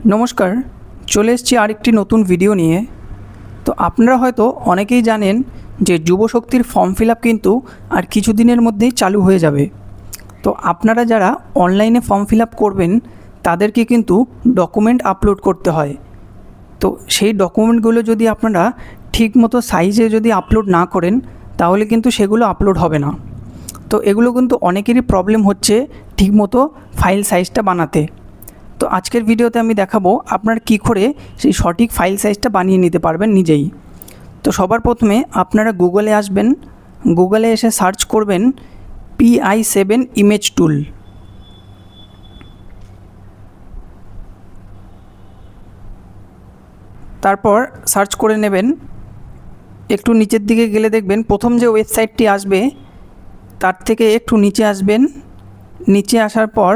নমস্কার, চলে এসেছি আরেকটি নতুন ভিডিও নিয়ে। তো আপনারা হয়তো অনেকেই জানেন যে যুবশক্তির ফর্ম ফিল আপ কিন্তু আর কিছুদিনের মধ্যেই চালু হয়ে যাবে। তো আপনারা যারা অনলাইনে ফর্ম ফিল আপ করবেন তাদেরকে কিন্তু ডকুমেন্ট আপলোড করতে হয়। তো সেই ডকুমেন্টগুলো যদি আপনারা ঠিকমতো সাইজে যদি আপলোড না করেন তাহলে কিন্তু সেগুলো আপলোড হবে না। তো এগুলো কিন্তু অনেকেরই প্রবলেম হচ্ছে ঠিকমতো ফাইল সাইজটা বানাতে। তো আজকের ভিডিওতে আমি দেখাবো আপনারা কী করে সেই সঠিক ফাইল সাইজটা বানিয়ে নিতে পারবেন নিজেই। তো সবার প্রথমে আপনারা গুগলে আসবেন, গুগলে এসে সার্চ করবেন PI7 ইমেজ টুল। তারপর সার্চ করে নেবেন। একটু নিচের দিকে গেলে দেখবেন প্রথম যে ওয়েবসাইটটি আসবে তার থেকে একটু নিচে আসবেন। নিচে আসার পর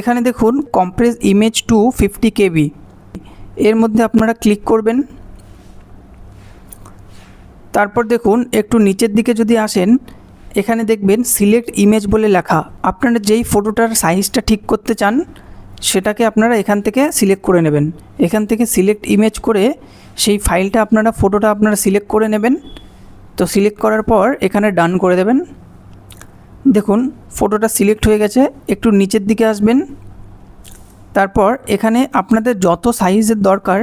এখানে দেখুন কম্প্রেস ইমেজ টু 50 KB, এর মধ্যে আপনারা ক্লিক করবেন। তারপর দেখুন একটু নিচের দিকে যদি আসেন এখানে দেখবেন সিলেক্ট ইমেজ বলে লেখা। আপনারা যেই ফটোটার সাইজটা ঠিক করতে চান সেটাকে আপনারা এখান থেকে সিলেক্ট করে নেবেন। এখান থেকে সিলেক্ট ইমেজ করে সেই ফাইলটা ফটোটা আপনারা সিলেক্ট করে নেবেন। তো সিলেক্ট করার পর এখানে ডান করে দেবেন। দেখুন ফটোটা সিলেক্ট হয়ে গেছে। একটু নিচের দিকে আসবেন। তারপর এখানে আপনাদের যত সাইজের দরকার,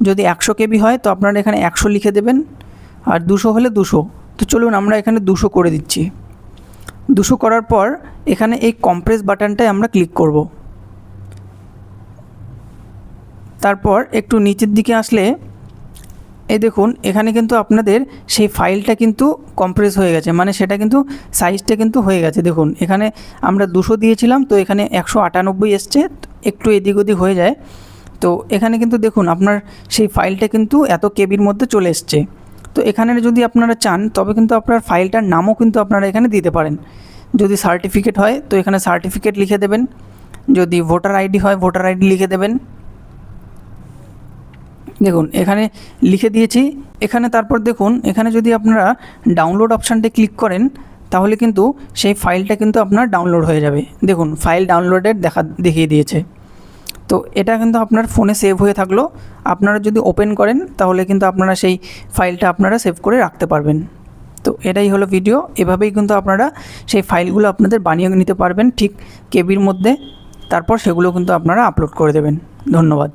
যদি 100 KB হয় তো আপনারা এখানে 100 লিখে দেবেন, আর 200 হলে 200। তো চলুন আমরা এখানে 200 করে দিচ্ছি। 200 করার পর এখানে এই কম্প্রেস বাটনটায় আমরা ক্লিক করব। তারপর একটু নিচের দিকে আসলে এই দেখুন এখানে কিন্তু আপনাদের সেই ফাইলটা কিন্তু কম্প্রেস হয়ে গেছে, মানে সেটা কিন্তু সাইজটা কিন্তু হয়ে গেছে। দেখুন এখানে আমরা 200 দিয়েছিলাম, তো এখানে 198 এসছে, একটু এদিক ওদিক হয়ে যায়। তো এখানে কিন্তু দেখুন আপনার সেই ফাইলটা কিন্তু এত কেবির মধ্যে চলে এসছে। তো এখানে যদি আপনারা চান তবে কিন্তু আপনার ফাইলটার নামও কিন্তু আপনারা এখানে দিতে পারেন। যদি সার্টিফিকেট হয় তো এখানে সার্টিফিকেট লিখে দেবেন, যদি ভোটার আইডি হয় ভোটার আইডি লিখে দেবেন। দেখুন এখানে লিখে দিয়েছি। এখানে তারপর দেখুন এখানে যদি আপনারা ডাউনলোড অপশানটা ক্লিক করেন তাহলে কিন্তু সেই ফাইলটা কিন্তু আপনার ডাউনলোড হয়ে যাবে। দেখুন ফাইল ডাউনলোডের দেখিয়ে দিয়েছে। তো এটা কিন্তু আপনার ফোনে সেভ হয়ে থাকলো। আপনারা যদি ওপেন করেন তাহলে কিন্তু আপনারা সেই ফাইলটা আপনারা সেভ করে রাখতে পারবেন। তো এটাই হলো ভিডিও। এভাবেই কিন্তু আপনারা সেই ফাইলগুলো আপনাদের বানিয়ে নিতে পারবেন ঠিক কেবির মধ্যে। তারপর সেগুলো কিন্তু আপনারা আপলোড করে দেবেন। ধন্যবাদ।